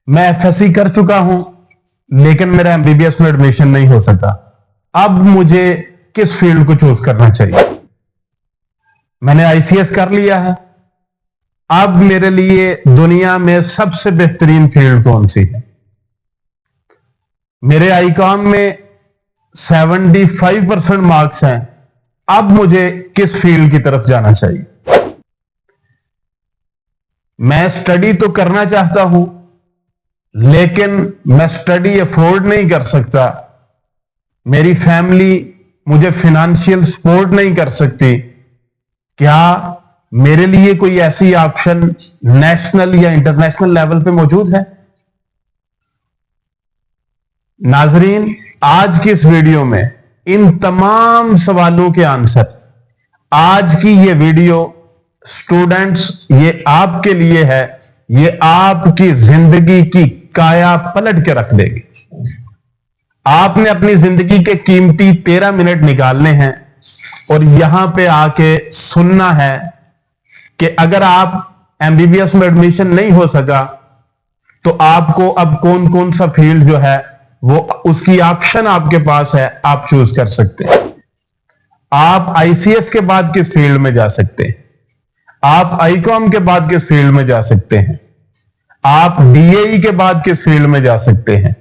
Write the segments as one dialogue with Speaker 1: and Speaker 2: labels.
Speaker 1: मैं एफएससी कर चुका हूं, लेकिन मेरा एमबीबीएस में एडमिशन नहीं हो सका। अब मुझे किस फील्ड को चूज करना चाहिए? मैंने आईसीएस कर लिया है। अब मेरे लिए दुनिया में सबसे बेहतरीन फील्ड कौन सी है? मेरे आईकॉम में 75% मार्क्स हैं। अब मुझे किस फील्ड की तरफ जाना चाहिए? मैं स्टडी तो करना चाहता हूं, लेकिन मैं स्टडी अफोर्ड नहीं कर सकता। मेरी फैमिली मुझे फिनेंशियल सपोर्ट नहीं कर सकती। क्या मेरे लिए कोई ऐसी ऑप्शन नेशनल या इंटरनेशनल लेवल पे मौजूद है? नाजरीन, आज की इस वीडियो में इन तमाम सवालों के आंसर, आज की ये वीडियो स्टूडेंट्स, ये आपके लिए है। ये आपकी जिंदगी की काया पलट के रख देगी। आपने अपनी जिंदगी के कीमती 13 मिनट निकालने हैं और यहां पे आके सुनना है कि अगर आप एमबीबीएस में एडमिशन नहीं हो सका तो आपको अब कौन कौन सा फील्ड जो है वो उसकी ऑप्शन आपके पास है, आप चूज कर सकते हैं। आप आईसीएस के बाद किस फील्ड में जा सकते हैं? आप आईकॉम के बाद किस फील्ड में जा सकते हैं? आप डीएई के बाद किस फील्ड में जा सकते हैं?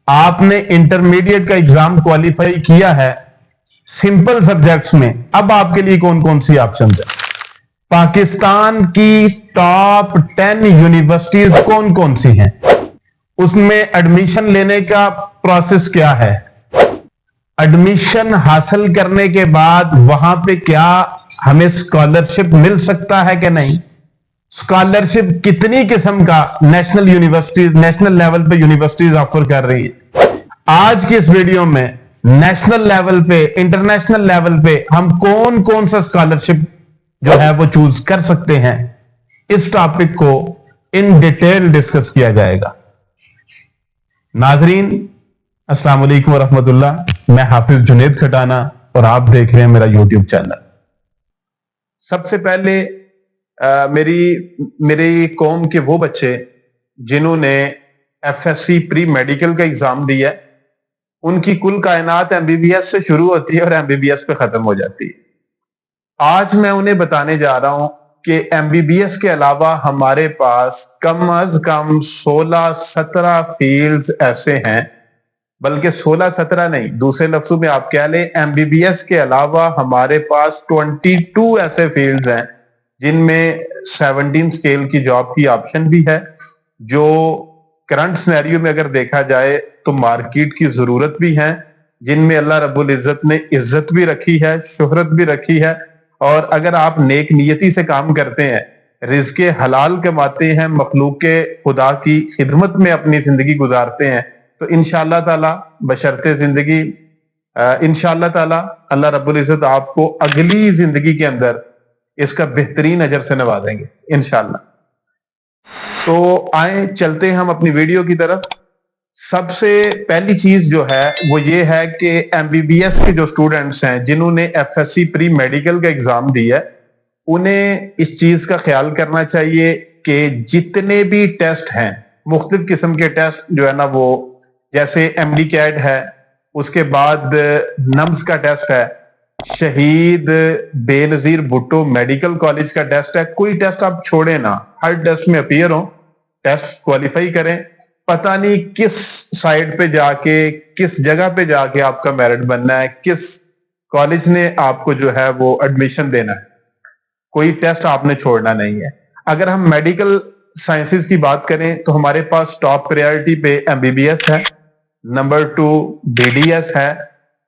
Speaker 1: आपने इंटरमीडिएट का एग्जाम क्वालिफाई किया है सिंपल सब्जेक्ट्स में, अब आपके लिए कौन कौन सी ऑप्शन है? पाकिस्तान की टॉप 10 यूनिवर्सिटीज कौन कौन सी हैं? उसमें एडमिशन लेने का प्रोसेस क्या है? एडमिशन हासिल करने के बाद वहां पे क्या हमें स्कॉलरशिप मिल सकता है कि नहीं? स्कॉलरशिप कितनी किस्म का नेशनल यूनिवर्सिटीज, नेशनल लेवल पे यूनिवर्सिटीज ऑफर कर रही है? आज की इस वीडियो में नेशनल लेवल पे, इंटरनेशनल लेवल पे हम कौन कौन सा स्कॉलरशिप जो है वो चूज कर सकते हैं, इस टॉपिक को इन डिटेल डिस्कस किया जाएगा। नाजरीन, अस्सलाम वालेकुम वरहमतुल्लाह। मैं हाफिज जुनेद खटाना और आप देख रहे हैं मेरा यूट्यूब चैनल। सबसे पहले मेरी कौम के वो बच्चे जिन्होंने एफएससी प्री मेडिकल का एग्जाम दिया है, उनकी कुल कायनात एमबीबीएस से शुरू होती है और एमबीबीएस पे खत्म हो जाती है। आज मैं उन्हें बताने जा रहा हूं कि एमबीबीएस के अलावा हमारे पास कम अज कम 16-17 फील्ड्स ऐसे हैं, बल्कि 16-17 नहीं, दूसरे लफ्जों में आप कह लें एमबीबीएस के अलावा हमारे पास 22 ऐसे फील्ड्स हैं जिनमें 17 स्केल की जॉब की ऑप्शन भी है, जो करंट सिनेरियो में अगर देखा जाए तो मार्केट की जरूरत भी है, जिनमें अल्लाह रब्बुल इज्जत ने इज्जत भी रखी है, शोहरत भी रखी है। और अगर आप नेक नियति से काम करते हैं, रिज़्क़े हलाल कमाते हैं, मखलूक के खुदा की खिदमत में अपनी जिंदगी गुजारते हैं, तो इंशाअल्लाह ताला बशर्ते जिंदगी इंशाअल्लाह ताला अल्लाह रब्बुल इज्जत आपको अगली जिंदगी के अंदर इसका बेहतरीन अजर से नवाजेंगे इंशाअल्लाह। तो आए चलते हैं हम अपनी वीडियो की तरफ। सबसे पहली चीज जो है वो ये है कि एमबीबीएस के जो स्टूडेंट्स हैं जिन्होंने एफएससी प्री मेडिकल का एग्जाम दिया है, उन्हें इस चीज का ख्याल करना चाहिए कि जितने भी टेस्ट हैं, मुख्तलिफ किस्म के टेस्ट जो है ना, वो जैसे एमडी कैट है, उसके बाद नम्स का टेस्ट है, शहीद बेनजीर भुट्टो मेडिकल कॉलेज का टेस्ट है। कोई टेस्ट आप छोड़े ना, हर टेस्ट में अपीयर हो, टेस्ट क्वालिफाई करें। पता नहीं किस साइड पे जाके, किस जगह पे जाके आपका मेरिट बनना है, किस कॉलेज ने आपको जो है वो एडमिशन देना है, कोई टेस्ट आपने छोड़ना नहीं है। अगर हम मेडिकल साइंसेज की बात करें तो हमारे पास टॉप प्रायोरिटी पे एमबीबीएस है, नंबर 2 बीडीएस है,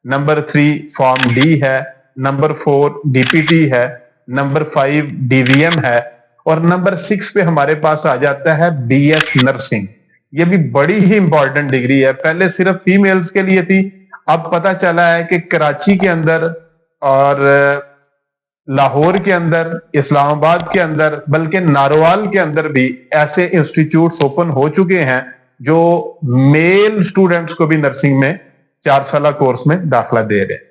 Speaker 1: नंबर 3 फॉर्म डी है, नंबर 4 डीपीटी है, नंबर 5 डीवीएम है और नंबर 6 पे हमारे पास आ जाता है बीएस नर्सिंग। ये भी बड़ी ही इंपॉर्टेंट डिग्री है। पहले सिर्फ फीमेल्स के लिए थी, अब पता चला है कि कराची के अंदर और लाहौर के अंदर, इस्लामाबाद के अंदर, बल्कि नारोवाल के अंदर भी ऐसे इंस्टीट्यूट्स ओपन हो चुके हैं जो मेल स्टूडेंट्स को भी नर्सिंग में 4 साल कोर्स में दाखिला दे रहे हैं।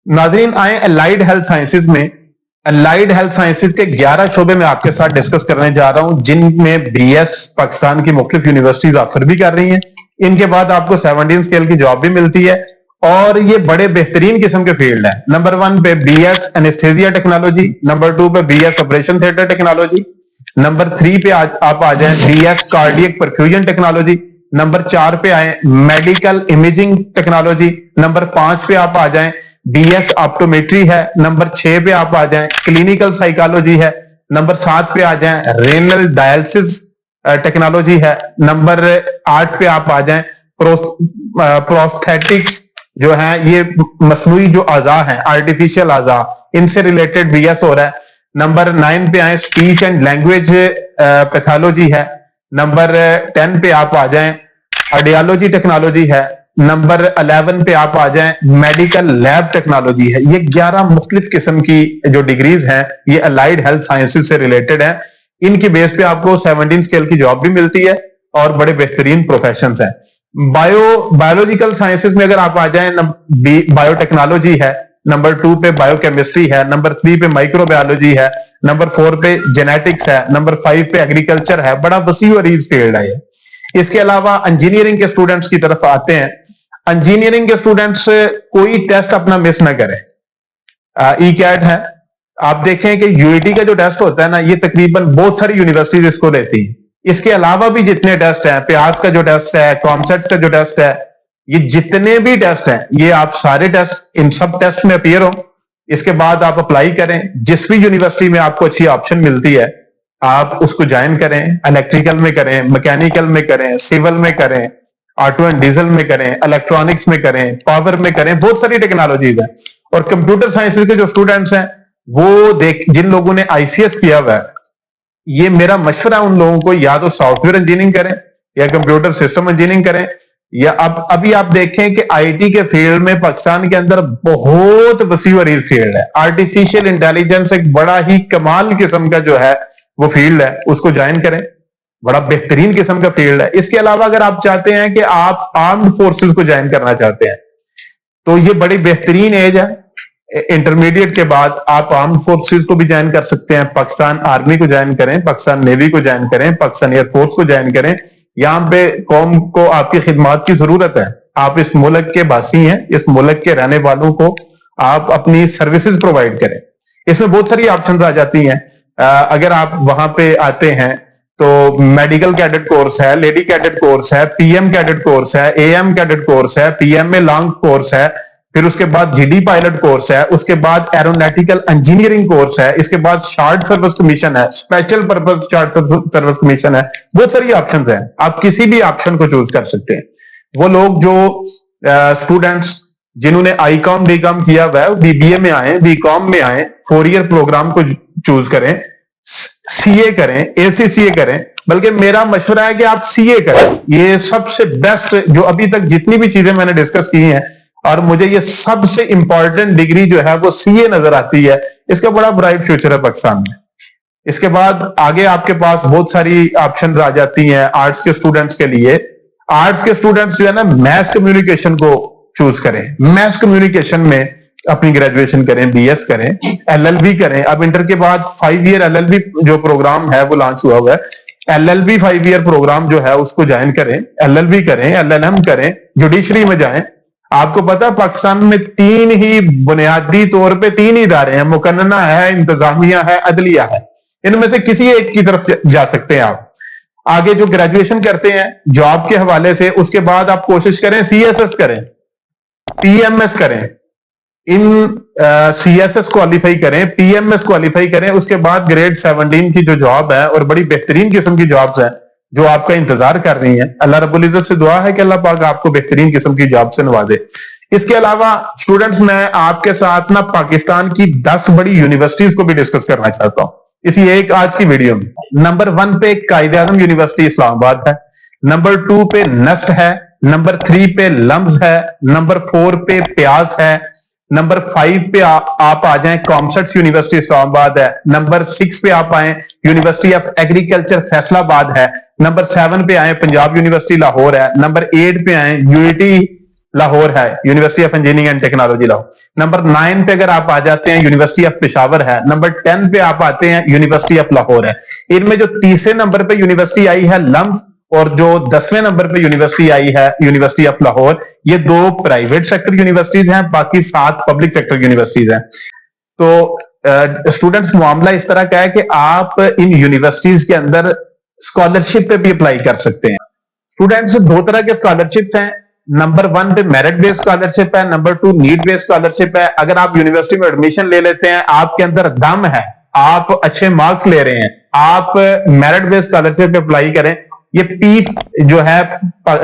Speaker 1: नाजरीन, आए अलाइड हेल्थ साइंसेज में। अलाइड हेल्थ साइंसेज के 11 शोबे में आपके साथ डिस्कस करने जा रहा हूं, जिनमें बीएस पाकिस्तान की मुख्तलिफ यूनिवर्सिटीज ऑफर भी कर रही हैं। इनके बाद आपको 17 स्केल की जॉब भी मिलती है और ये बड़े बेहतरीन किस्म के फील्ड है। नंबर 1 पे बीएस एनेस्थेसिया टेक्नोलॉजी, नंबर 2 पे BS operation theatre technology, number 3 पे आप आ जाएं BS cardiac perfusion technology, number 4 पे आए मेडिकल इमेजिंग टेक्नोलॉजी, नंबर 5 पे आप आ जाएं बीएस ऑप्टोमेट्री है, नंबर 6 पे आप आ जाएं क्लिनिकल साइकोलॉजी है, नंबर 7 पे आ जाएं रेनल डायलिसिस टेक्नोलॉजी है, नंबर 8 पे आप आ जाएं प्रोस्थेटिक्स जो है, ये मसनूई जो आजा है, आर्टिफिशियल आजा, इनसे रिलेटेड बीएस हो रहा है। नंबर 9 पे आए स्पीच एंड लैंग्वेज पैथोलॉजी है, नंबर 10 पे आप आ जाएं कार्डियोलॉजी टेक्नोलॉजी है, नंबर 11 पे आप आ जाएं मेडिकल लैब टेक्नोलॉजी है। ये 11 मुख्तलिफ किस्म की जो डिग्रीज हैं ये अलाइड हेल्थ साइंसेज से रिलेटेड है। इनकी बेस पे आपको 17 स्केल की जॉब भी मिलती है और बड़े बेहतरीन प्रोफेशंस हैं। बायोलॉजिकल साइंसेज में अगर आप आ जाएं, बायोटेक्नोलॉजी है, नंबर 2 पे बायोकेमिस्ट्री है, नंबर 3 पे माइक्रोबायोलॉजी है, नंबर 4 पे जेनेटिक्स है, नंबर 5 पे एग्रीकल्चर है। बड़ा वसी और रीज फील्ड है ये। इसके अलावा इंजीनियरिंग के स्टूडेंट्स की तरफ आते हैं। इंजीनियरिंग के स्टूडेंट्स कोई टेस्ट अपना मिस ना करें। ई कैट है, आप देखें कि यूईटी का जो टेस्ट होता है ना, ये तकरीबन बहुत सारी यूनिवर्सिटीज इसको लेती हैं। इसके अलावा भी जितने टेस्ट हैं, प्याज का जो टेस्ट है, कॉमसेट का जो टेस्ट है, ये जितने भी टेस्ट हैं, ये आप सारे टेस्ट इन सब टेस्ट में अपीयर हो। इसके बाद आप अप्लाई करें। जिस भी यूनिवर्सिटी में आपको अच्छी ऑप्शन मिलती है आप उसको ज्वाइन करें। इलेक्ट्रिकल में करें, मैकेनिकल में करें, सिविल में करें, ऑटो एंड डीजल में करें, इलेक्ट्रॉनिक्स में करें, पावर में करें, बहुत सारी टेक्नोलॉजीज हैं। और कंप्यूटर साइंसेज के जो स्टूडेंट्स हैं वो जिन लोगों ने आईसीएस किया हुआ है, ये मेरा मशवरा उन लोगों को या तो सॉफ्टवेयर इंजीनियरिंग करें या कंप्यूटर सिस्टम इंजीनियरिंग करें, या अभी आप देखें कि आईटी के फील्ड में पाकिस्तान के अंदर बहुत वसी वरीज फील्ड है। आर्टिफिशियल इंटेलिजेंस एक बड़ा ही कमाल किस्म का जो है वो फील्ड है, उसको ज्वाइन करें। बड़ा बेहतरीन किस्म का फील्ड है। इसके अलावा अगर आप चाहते हैं कि आप आर्म्ड फोर्सेस को ज्वाइन करना चाहते हैं तो ये बड़ी बेहतरीन एज है। इंटरमीडिएट के बाद आप आर्म्ड फोर्सेस को भी ज्वाइन कर सकते हैं। पाकिस्तान आर्मी को ज्वाइन करें, पाकिस्तान नेवी को ज्वाइन करें, पाकिस्तान एयरफोर्स को ज्वाइन करें। यहां पे कौम को आपकी खिदमत की जरूरत है। आप इस मुल्क के बासी हैं, इस मुल्क के रहने वालों को आप अपनी सर्विसेज प्रोवाइड करें। इसमें बहुत सारी ऑप्शंस आ जाती हैं। अगर आप वहां पे आते हैं तो मेडिकल कैडेट कोर्स है, लेडी कैडेट कोर्स है, पीएम कैडेट कोर्स है, एएम कैडेट कोर्स है, पीएम में लॉन्ग कोर्स है, फिर उसके बाद जीडी पायलट कोर्स है, उसके बाद एरोनॉटिकल इंजीनियरिंग कोर्स है, इसके बाद शार्ट सर्विस कमीशन है, special purpose short service commission है। बहुत सारी ऑप्शंस हैं, आप किसी भी ऑप्शन को चूज कर सकते हैं। वो लोग जो स्टूडेंट्स जिन्होंने आईकॉम बीकॉम किया हुआ है, बीबीए में आए, बीकॉम में आए, 4 ईयर प्रोग्राम को चूज करें, सीए करें, एसीसीए करें। बल्कि मेरा मशवरा है कि आप सीए करें। ये सबसे बेस्ट, जो अभी तक जितनी भी चीजें मैंने डिस्कस की हैं, और मुझे ये सबसे इंपॉर्टेंट डिग्री जो है वो सीए नजर आती है। इसका बड़ा ब्राइट फ्यूचर है पाकिस्तान में। इसके बाद आगे आपके पास बहुत सारी ऑप्शन आ जाती हैं आर्ट्स के स्टूडेंट्स के लिए। आर्ट्स के स्टूडेंट्स जो है ना, मैथ कम्युनिकेशन को चूज करें। मैथ कम्युनिकेशन में अपनी ग्रेजुएशन करें, बीएस करें, एलएलबी करें। अब इंटर के बाद 5 ईयर एलएलबी जो प्रोग्राम है वो लॉन्च हुआ हुआ है। एलएलबी 5 ईयर प्रोग्राम जो है उसको ज्वाइन करें, एलएलबी करें, एलएलएम करें, जुडिशरी में जाएं। आपको पता है पाकिस्तान में 3 ही बुनियादी तौर पे 3 ही इदारे हैं, मुकन्नना है, इंतजामिया है, अदलिया है। इनमें से किसी एक की तरफ जा सकते हैं आप। आगे जो ग्रेजुएशन करते हैं जॉब के हवाले से, उसके बाद आप कोशिश करें सीएसएस करें, पीएमएस करें, इन सीएसएस क्वालिफाई करें, पीएमएस क्वालिफाई करें। उसके बाद ग्रेड 17 की जो जॉब है, और बड़ी बेहतरीन किस्म की जॉब्स हैं जो आपका इंतजार कर रही हैं। अल्लाह रब्बुल इज्जत से दुआ है कि अल्लाह पाक आपको बेहतरीन किस्म की जॉब से नवाजे। इसके अलावा स्टूडेंट्स, मैं आपके साथ ना पाकिस्तान की 10 बड़ी यूनिवर्सिटीज को भी डिस्कस करना चाहता हूं इसी एक आज की वीडियो में। नंबर 1 पे कायद-ए-आज़म यूनिवर्सिटी इस्लामाबाद है, नंबर 2 पे नस्ट है, नंबर 3 पे लम्स है, नंबर 4 पे प्याज है, नंबर 5 पे आप आ जाएं कॉमसेट यूनिवर्सिटी इस्लामाबाद है, नंबर 6 पे आप आए यूनिवर्सिटी ऑफ एग्रीकल्चर फैसलाबाद है, नंबर 7 पे आए पंजाब यूनिवर्सिटी लाहौर है, नंबर 8 पे आए यूईटी लाहौर है, university of engineering and technology Lahore. Number 9 पे अगर आप आ जाते हैं, यूनिवर्सिटी ऑफ पेशावर है। नंबर 10 पे आप आते हैं, यूनिवर्सिटी ऑफ लाहौर है। इनमें जो तीसरे नंबर पे यूनिवर्सिटी आई है लम्स, और जो 10वें नंबर पे यूनिवर्सिटी आई है यूनिवर्सिटी ऑफ लाहौर, ये 2 प्राइवेट सेक्टर यूनिवर्सिटीज हैं, बाकी 7 पब्लिक सेक्टर यूनिवर्सिटीज हैं। तो स्टूडेंट्स, मामला इस तरह का है कि आप इन यूनिवर्सिटीज के अंदर स्कॉलरशिप पे भी अप्लाई कर सकते हैं। स्टूडेंट्स, 2 तरह के स्कॉलरशिप हैं। नंबर 1 पे मेरिट बेस्ड स्कॉलरशिप है, नंबर 2 नीड बेस्ड स्कॉलरशिप है। अगर आप यूनिवर्सिटी में एडमिशन ले लेते हैं, आपके अंदर दम है, आप अच्छे मार्क्स ले रहे हैं, आप मेरिट बेस्ड स्कॉलरशिप पे अप्लाई करें। ये पी जो है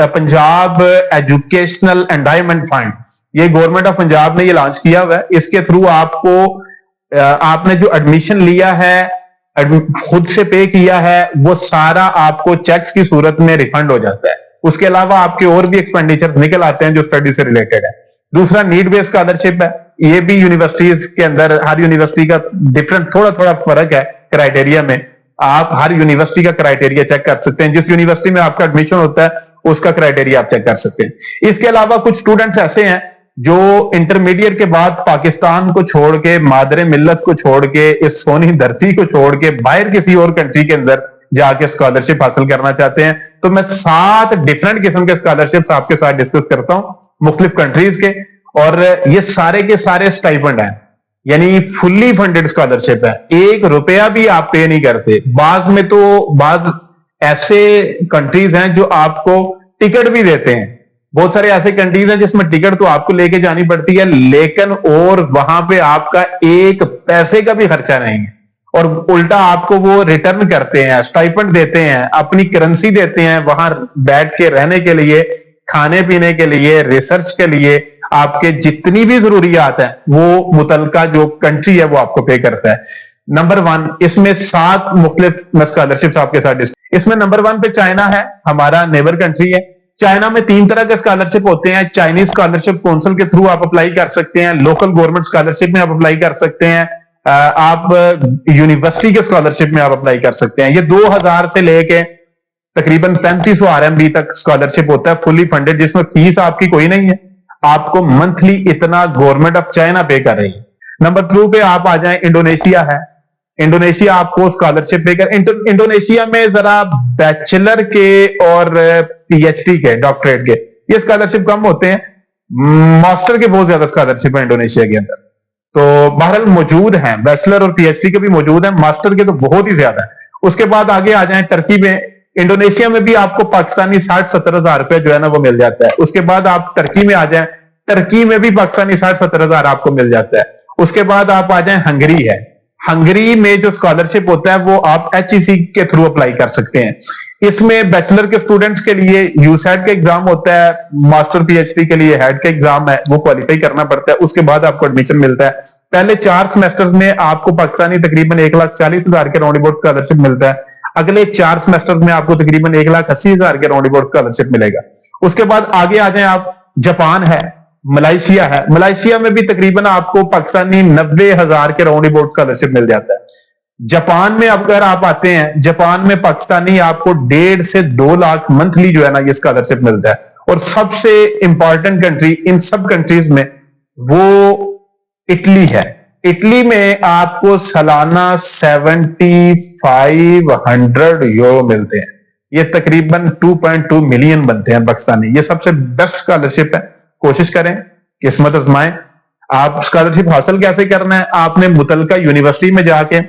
Speaker 1: पंजाब एजुकेशनल एंडाउमेंट फंड, ये गवर्नमेंट ऑफ पंजाब ने ये लॉन्च किया हुआ है। इसके थ्रू आपको आपने जो एडमिशन लिया है, खुद से पे किया है, वो सारा आपको चेक्स की सूरत में रिफंड हो जाता है। उसके अलावा आपके और भी एक्सपेंडिचर्स निकल आते हैं जो स्टडी से रिलेटेड है। दूसरा नीड बेस्ड स्कॉलरशिप है। ये भी यूनिवर्सिटीज के अंदर, हर यूनिवर्सिटी का डिफरेंट थोड़ा थोड़ा फर्क है क्राइटेरिया में। आप हर यूनिवर्सिटी का क्राइटेरिया चेक कर सकते हैं, जिस यूनिवर्सिटी में आपका एडमिशन होता है उसका क्राइटेरिया आप चेक कर सकते हैं। इसके अलावा कुछ स्टूडेंट्स ऐसे हैं जो इंटरमीडिएट के बाद पाकिस्तान को छोड़ के, मादरे मिल्लत को छोड़ के, इस सोनी धरती को छोड़ के बाहर किसी और कंट्री के अंदर जाके स्कॉलरशिप हासिल करना चाहते हैं। तो मैं 7 डिफरेंट किस्म के स्कॉलरशिप्स आपके साथ डिस्कस करता हूं मुख्तलिफ कंट्रीज के, और ये सारे के सारे स्टाइपेंड हैं, यानी फुल्ली फंडेड स्कॉलरशिप है। 1 रुपया भी आप पे नहीं करते। बाद ऐसे कंट्रीज हैं जो आपको टिकट भी देते हैं। बहुत सारे ऐसे कंट्रीज हैं जिसमें टिकट तो आपको लेके जानी पड़ती है, लेकिन और वहां पे आपका 1 पैसे का भी खर्चा नहीं है, और उल्टा आपको वो रिटर्न करते हैं, स्टाइपेंड देते हैं, अपनी करेंसी देते हैं वहां बैठ के रहने के लिए, खाने पीने के लिए, रिसर्च के लिए, आपके जितनी भी जरूरियात है वो मुतलका जो कंट्री है वो आपको पे करता है। नंबर 1, इसमें 7 मुख्तलिफ स्कॉलरशिप्स आपके साथ। इसमें नंबर 1 पे चाइना है, हमारा नेबर कंट्री है। चाइना में 3 तरह के स्कॉलरशिप होते हैं। चाइनीज स्कॉलरशिप काउंसिल के थ्रू आप अप्लाई कर सकते हैं, लोकल गवर्नमेंट स्कॉलरशिप में आप अप्लाई कर सकते हैं, आप यूनिवर्सिटी के स्कॉलरशिप में आप अप्लाई कर सकते हैं। ये 2000 से लेके तकरीबन 3500 RMB तक स्कॉलरशिप होता है, फुली फंडेड, जिसमें फीस आपकी कोई नहीं है, आपको मंथली इतना गवर्नमेंट ऑफ चाइना पे कर रही है। नंबर 2 पे आप आ जाएं, इंडोनेशिया है। इंडोनेशिया आपको स्कॉलरशिप पे कर, इंडोनेशिया में जरा बैचलर के और PhD के, डॉक्टरेट के, ये स्कॉलरशिप कम होते हैं। मास्टर के बहुत ज्यादा स्कॉलरशिप है इंडोनेशिया के अंदर। तो बहरहाल मौजूद हैं, बैचलर और PhD के भी मौजूद हैं, मास्टर के तो बहुत ही ज्यादा है। उसके बाद आगे आ जाएं टर्की में। इंडोनेशिया में भी आपको पाकिस्तानी 60-70 हजार रुपए जो है ना वो मिल जाता है। उसके बाद आप टर्की में आ जाएं, टर्की में भी पाकिस्तानी 60-70 हजार आपको मिल जाता है। उसके बाद आप आ जाएं, हंगरी है। हंगरी में जो स्कॉलरशिप होता है वो आप HEC के थ्रू अप्लाई कर सकते हैं। इसमें बैचलर के स्टूडेंट्स के लिए यूसेट का एग्जाम होता है, मास्टर PhD के लिए हेड का एग्जाम है, वो क्वालिफाई करना पड़ता है, उसके बाद आपको एडमिशन मिलता है। पहले 4 सेमेस्टर्स में आपको पाकिस्तानी तकरीबन 1,40,000 के राउंड अबाउट स्कॉलरशिप मिलता है। अगले 4 सेमेस्टर्स में आपको तकरीबन 1,80,000 के राउंड अबाउट स्कॉलरशिप मिलेगा। उसके बाद आगे आ जाए आप, जापान है, मलेशिया है। मलेशिया में भी तकरीबन आपको पाकिस्तानी 90,000 के राउंड अबाउट स्कॉलरशिप मिल जाता है। जापान में अगर आप आते हैं, जापान में पाकिस्तानी आपको 1.5 से 2 लाख मंथली जो है ना ये स्कॉलरशिप मिलता है। और सबसे इंपॉर्टेंट कंट्री इन सब कंट्रीज में वो इटली है। इटली में आपको सालाना 7,500 यूरो मिलते हैं, ये तकरीबन 2.2 मिलियन बनते हैं पाकिस्तानी। ये सबसे बेस्ट स्कॉलरशिप है, कोशिश करें, किस्मत आजमाएं। आप स्कॉलरशिप हासिल कैसे करना है, आपने मुतलका यूनिवर्सिटी में जाके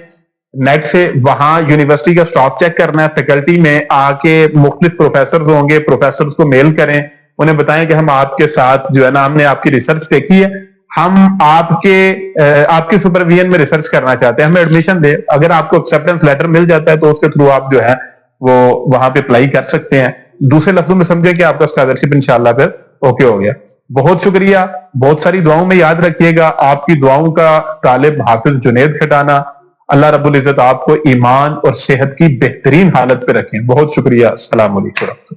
Speaker 1: नेट से वहां यूनिवर्सिटी का स्टॉक चेक करना है। फैकल्टी में आके मुख्तलिफ प्रोफेसर होंगे, प्रोफेसर को मेल करें, उन्हें बताएं कि हम आपके साथ जो है ना, हमने आपकी रिसर्च देखी है, हम आपकी सुपरविजन में रिसर्च करना चाहते हैं, हमें एडमिशन दे। अगर आपको एक्सेप्टेंस लेटर मिल जाता है तो उसके थ्रू आप जो है वो वहां पे अप्लाई कर सकते हैं। दूसरे लफ्जों में समझे कि आपका स्कॉलरशिप इंशाल्लाह फिर ओके हो गया। बहुत शुक्रिया, बहुत सारी दुआओं में याद रखिएगा। आपकी दुआओं का तालिब हाफिज जुनैद खटाना। अल्लाह रब्बुल इज्जत आपको ईमान और सेहत की बेहतरीन हालत पे रखें। बहुत शुक्रिया। अस्सलाम वालेकुम।